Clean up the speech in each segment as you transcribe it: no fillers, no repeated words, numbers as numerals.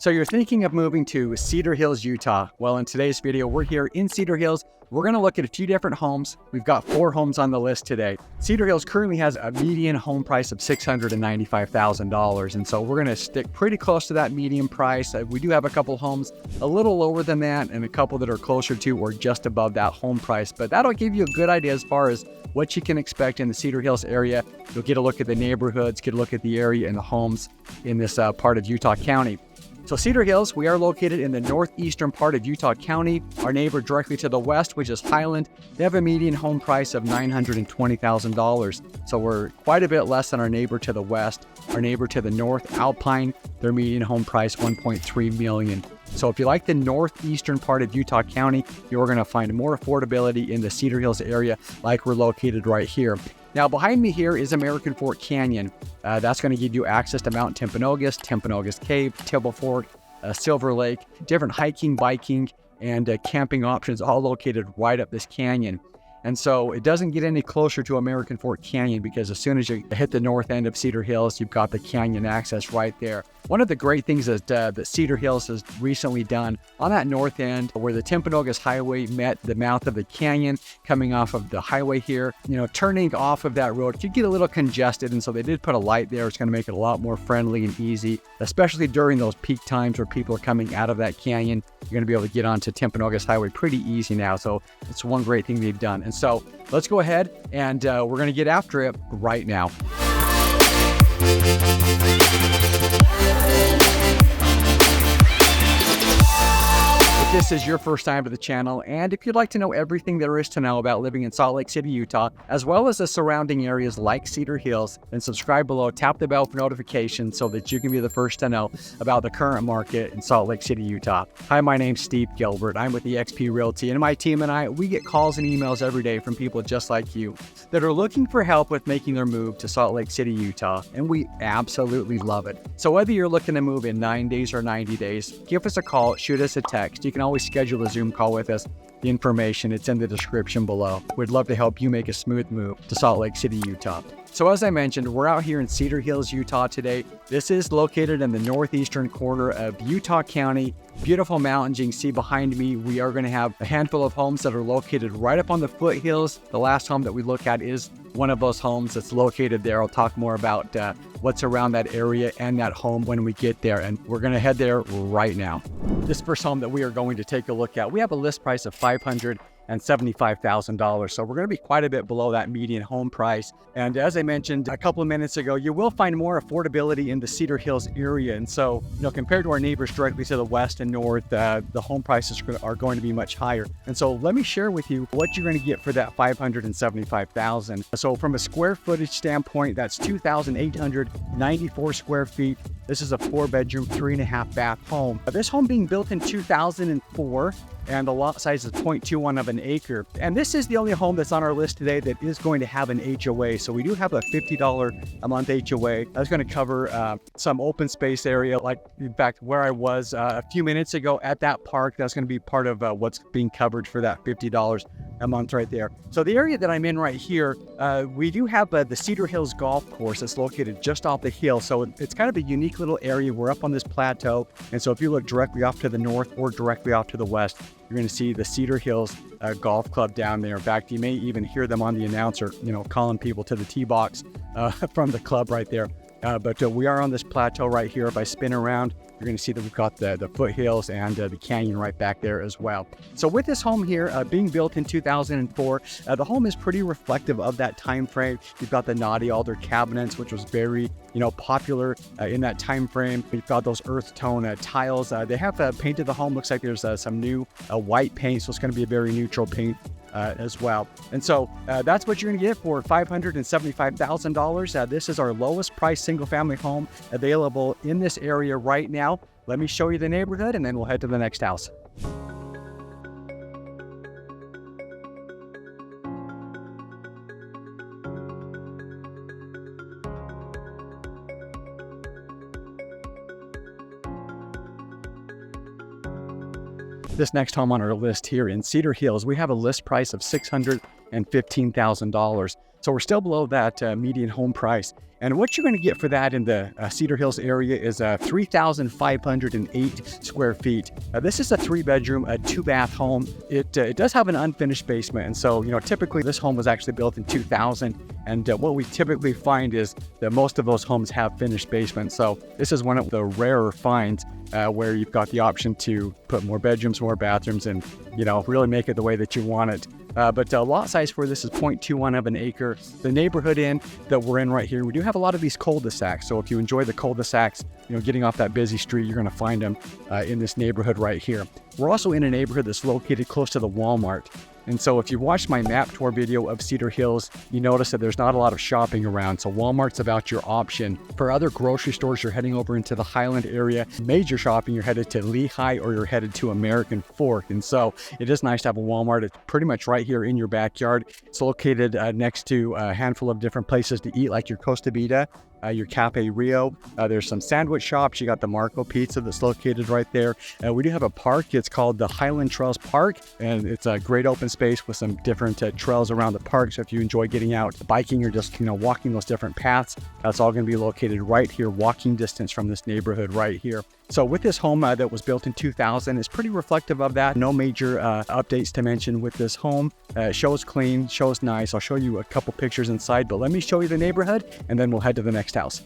So you're thinking of moving to Cedar Hills, Utah. Well, in today's video, we're here in Cedar Hills. We're going to look at a few different homes. We've got 4 homes on the list today. Cedar Hills currently has a median home price of $695,000. And so we're going to stick pretty close to that median price. We do have a couple homes a little lower than that and a couple that are closer to or just above that home price. But that'll give you a good idea as far as what you can expect in the Cedar Hills area. You'll get a look at the neighborhoods, get a look at the area and the homes in this part of Utah County. So Cedar Hills, we are located in the northeastern part of Utah County. Our neighbor directly to the west, which is Highland, they have a median home price of $920,000. So we're quite a bit less than our neighbor to the west. Our neighbor to the north, Alpine, their median home price $1.3 million. So if you like the northeastern part of Utah County, you're going to find more affordability in the Cedar Hills area like we're located right here. Now, behind me here is American Fork Canyon. That's going to give you access to Mount Timpanogos, Timpanogos Cave, Tibble Fork, Silver Lake, different hiking, biking, and camping options all located right up this canyon. And so it doesn't get any closer to American Fork Canyon because as soon as you hit the north end of Cedar Hills, you've got the canyon access right there. One of the great things that Cedar Hills has recently done on that north end where the Timpanogos Highway met the mouth of the canyon coming off of the highway here, turning off of that road could get a little congested. And so they did put a light there. It's going to make it a lot more friendly and easy, especially during those peak times where people are coming out of that canyon. You're going to be able to get onto Timpanogos Highway pretty easy now. So it's one great thing they've done. And so let's go ahead and we're going to get after it right now. If this is your first time to the channel, and if you'd like to know everything there is to know about living in Salt Lake City, Utah, as well as the surrounding areas like Cedar Hills, then subscribe below, tap the bell for notifications so that you can be the first to know about the current market in Salt Lake City, Utah. Hi, my name's Steve Gilbert. I'm with eXp Realty, and my team and I, we get calls and emails every day from people just like you that are looking for help with making their move to Salt Lake City, Utah, and we absolutely love it. So whether you're looking to move in 9 days or 90 days, give us a call, shoot us a text. You can always schedule a Zoom call with us. The information, it's in the description below. We'd love to help you make a smooth move to Salt Lake City, Utah. So as I mentioned, we're out here in Cedar Hills, Utah today. This is located in the northeastern corner of Utah County. Beautiful mountains you can see behind me. We are going to have a handful of homes that are located right up on the foothills. The last home that we look at is one of those homes that's located there. I'll talk more about what's around that area and that home when we get there, and we're going to head there right now. This first home that we are going to take a look at, we have a list price of $575,000. So we're going to be quite a bit below that median home price. And as I mentioned a couple of minutes ago, you will find more affordability in the Cedar Hills area. And so, compared to our neighbors directly to the west and north, the home prices are going to be much higher. And so let me share with you what you're going to get for that $575,000. So from a square footage standpoint, that's 2,894 square feet. This is a 4-bedroom, 3.5 bath home. This home being built in 2004, and the lot size is 0.21 of an acre. And this is the only home that's on our list today that is going to have an HOA. So we do have a $50 a month HOA. That's going to cover some open space area, like in fact where I was a few minutes ago at that park. That's going to be part of what's being covered for that $50 a month right there. So the area that I'm in right here, we do have the Cedar Hills Golf Course that's located just off the hill. So it's kind of a unique little area. We're up on this plateau. And so if you look directly off to the north or directly off to the west, you're going to see the Cedar Hills Golf Club down there. In fact, you may even hear them on the announcer, calling people to the tee box from the club right there. But we are on this plateau right here. If I spin around, you're going to see that we've got the foothills and the canyon right back there as well. So with this home here being built in 2004, the home is pretty reflective of that time frame. You've got the knotty alder cabinets, which was very popular in that time frame. We've got those earth tone tiles. They have painted the home. Looks like there's some new white paint, so it's going to be a very neutral paint as well. And so that's what you're going to get for $575,000. This is our lowest price single family home available in this area right now. Let me show you the neighborhood and then we'll head to the next house. This next home on our list here in Cedar Hills, we have a list price of $615,000. So we're still below that median home price. And what you're going to get for that in the Cedar Hills area is 3,508 square feet. This is a 3-bedroom, a 2-bath home. It does have an unfinished basement. And so, typically this home was actually built in 2000. And what we typically find is that most of those homes have finished basements. So this is one of the rarer finds where you've got the option to put more bedrooms, more bathrooms, and, really make it the way that you want it. But lot size for this is 0.21 of an acre. The neighborhood that we're in right here, we do have a lot of these cul-de-sacs. So if you enjoy the cul-de-sacs, getting off that busy street, you're going to find them in this neighborhood right here. We're also in a neighborhood that's located close to the Walmart. And so if you watched my map tour video of Cedar Hills, you notice that there's not a lot of shopping around. So Walmart's about your option. For other grocery stores, you're heading over into the Highland area. Major shopping, you're headed to Lehigh or you're headed to American Fork. And so it is nice to have a Walmart. It's pretty much right here in your backyard. It's located next to a handful of different places to eat, like your Costa Vida, your Cafe Rio. There's some sandwich shops. You got the Marco Pizza that's located right there. We do have a park. It's called the Highland Trails Park, and it's a great open space with some different trails around the park. So if you enjoy getting out biking or just walking those different paths, that's all going to be located right here, walking distance from this neighborhood right here. So with this home that was built in 2000, it's pretty reflective of that. No major updates to mention with this home. Shows clean, shows nice. I'll show you a couple pictures inside, but let me show you the neighborhood and then we'll head to the next house.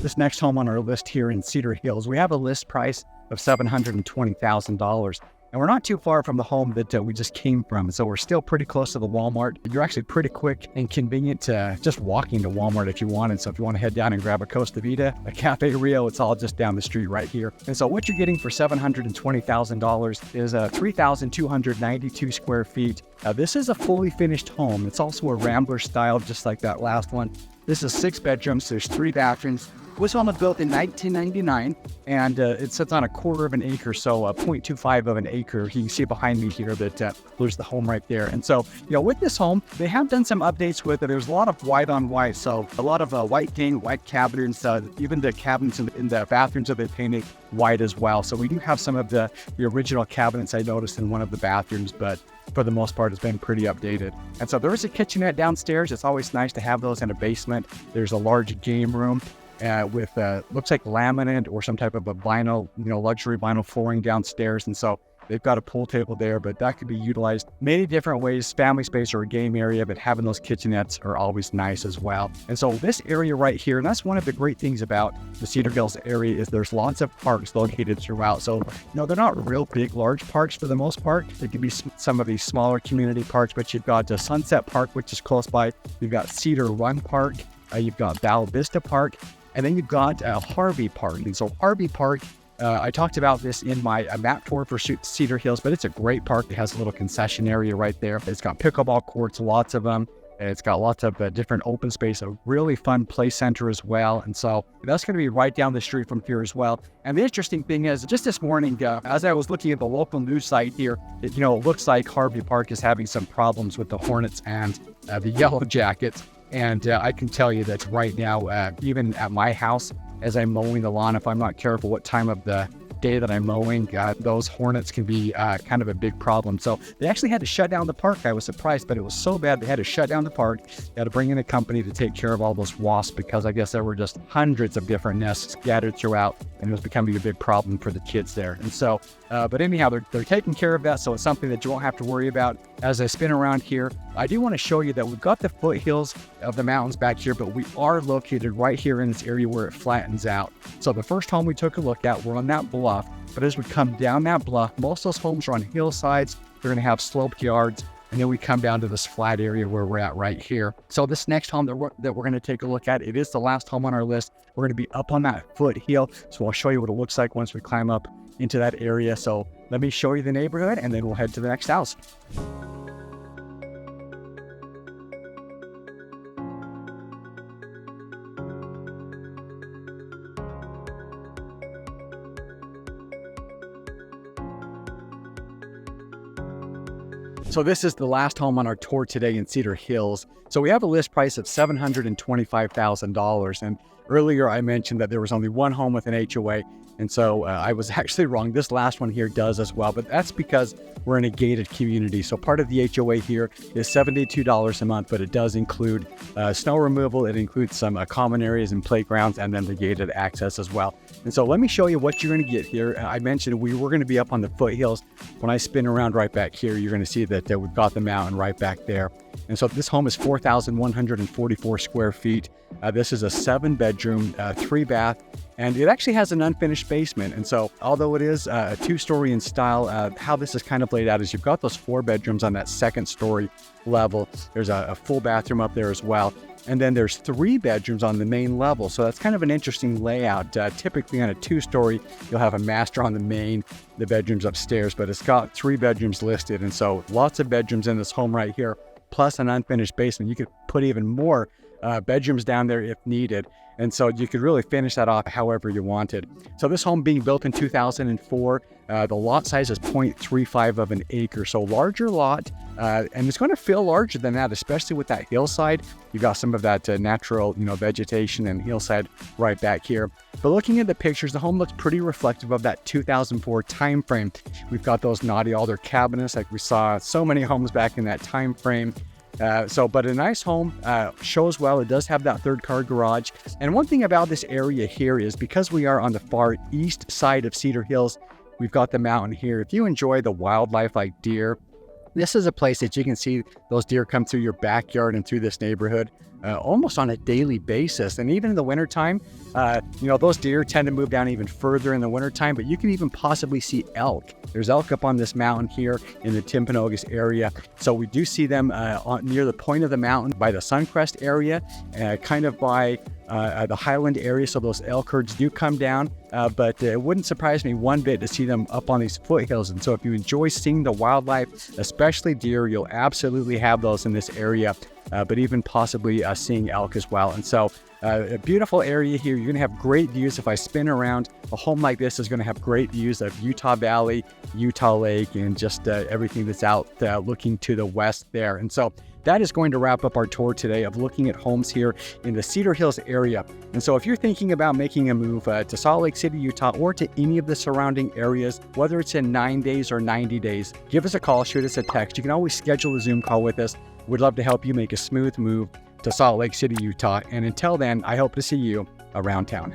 This next home on our list here in Cedar Hills, we have a list price of $720,000. And we're not too far from the home that we just came from. So we're still pretty close to the Walmart. You're actually pretty quick and convenient to just walking to Walmart if you wanted. So if you want to head down and grab a Costa Vida, a Cafe Rio, it's all just down the street right here. And so what you're getting for $720,000 is 3,292 square feet. This is a fully finished home. It's also a Rambler style, just like that last one. This is 6 bedrooms. There's 3 bathrooms. This home was built in 1999, and it sits on 1/4 of an acre, so 0.25 of an acre. You can see behind me here that there's the home right there. And so, with this home, they have done some updates with it. There's a lot of white on white, so a lot of white paint, white cabinets, even the cabinets in the bathrooms have been painted white as well. So we do have some of the original cabinets I noticed in one of the bathrooms, but for the most part, it's been pretty updated. And so there is a kitchenette downstairs. It's always nice to have those in a basement. There's a large game room. With looks like laminate or some type of a vinyl, luxury vinyl flooring downstairs. And so they've got a pool table there, but that could be utilized many different ways, family space or a game area, but having those kitchenettes are always nice as well. And so this area right here, and that's one of the great things about the Cedar Hills area, is there's lots of parks located throughout. So, they're not real big, large parks for the most part. They could be some of these smaller community parks, but you've got the Sunset Park, which is close by. You've got Cedar Run Park. You've got Val Vista Park. And then you've got Harvey Park. And so Harvey Park, I talked about this in my map tour for Cedar Hills, but it's a great park. It has a little concession area right there. It's got pickleball courts, lots of them. It's got lots of different open space, a really fun play center as well. And so that's going to be right down the street from here as well. And the interesting thing is, just this morning, as I was looking at the local news site here, it looks like Harvey Park is having some problems with the Hornets and the Yellow Jackets. And I can tell you that right now, even at my house, as I'm mowing the lawn, if I'm not careful what time of the day that I'm mowing, those hornets can be kind of a big problem. So they actually had to shut down the park. I was surprised, but it was so bad they had to shut down the park. They had to bring in a company to take care of all those wasps, because I guess there were just hundreds of different nests scattered throughout, and it was becoming a big problem for the kids there. And so, but anyhow, they're taking care of that, so it's something that you won't have to worry about. As I spin around here, I do want to show you that we've got the foothills of the mountains back here, but we are located right here in this area where it flattens out. So the first home we took a look at, we're on that bluff, but as we come down that bluff, most of those homes are on hillsides. They're going to have sloped yards, and then we come down to this flat area where we're at right here. So this next home that we're going to take a look at, it is the last home on our list. We're going to be up on that foothill, so I'll show you what it looks like once we climb up into that area. So let me show you the neighborhood, and then we'll head to the next house. So this is the last home on our tour today in Cedar Hills. So we have a list price of $725,000. And earlier I mentioned that there was only one home with an HOA. And so I was actually wrong. This last one here does as well, but that's because we're in a gated community. So part of the HOA here is $72 a month, but it does include snow removal. It includes some common areas and playgrounds, and then the gated access as well. And so let me show you what you're going to get here. I mentioned we were going to be up on the foothills. When I spin around right back here, you're going to see that we've got the mountain right back there. And so this home is 4,144 square feet. This is a 7-bedroom, 3-bath, and it actually has an unfinished basement. And so although it is a 2-story in style, how this is kind of laid out is you've got those 4 bedrooms on that 2nd story level. There's a full bathroom up there as well. And then there's 3 bedrooms on the main level. So that's kind of an interesting layout. Typically on a 2-story, you'll have a master on the main, the bedrooms upstairs, but it's got 3 bedrooms listed. And so lots of bedrooms in this home right here, plus an unfinished basement. You could put even more bedrooms down there if needed. And so you could really finish that off however you wanted. So this home being built in 2004, the lot size is 0.35 of an acre. So larger lot, and it's going to feel larger than that, especially with that hillside. You got some of that natural, vegetation and hillside right back here. But looking at the pictures, the home looks pretty reflective of that 2004 time frame. We've got those naughty alder cabinets like we saw so many homes back in that time frame. But a nice home, shows well. It does have that 3rd-car garage. And one thing about this area here is because we are on the far east side of Cedar Hills, we've got the mountain here. If you enjoy the wildlife like deer, this is a place that you can see those deer come through your backyard and through this neighborhood almost on a daily basis. And even in the wintertime, those deer tend to move down even further in the wintertime, but you can even possibly see elk. There's elk up on this mountain here in the Timpanogos area. So we do see them near the point of the mountain by the Suncrest area, kind of by the Highland area. So those elk herds do come down, but it wouldn't surprise me one bit to see them up on these foothills. And so if you enjoy seeing the wildlife, especially deer, you'll absolutely have those in this area, but even possibly seeing elk as well. And so a beautiful area here. You're going to have great views. If I spin around, a home like this is going to have great views of Utah Valley, Utah Lake, and just everything that's out looking to the west there. And so that is going to wrap up our tour today of looking at homes here in the Cedar Hills area. And so if you're thinking about making a move to Salt Lake City, Utah, or to any of the surrounding areas, whether it's in 9 days or 90 days, give us a call, shoot us a text. You can always schedule a Zoom call with us. We'd love to help you make a smooth move to Salt Lake City, Utah. And until then, I hope to see you around town.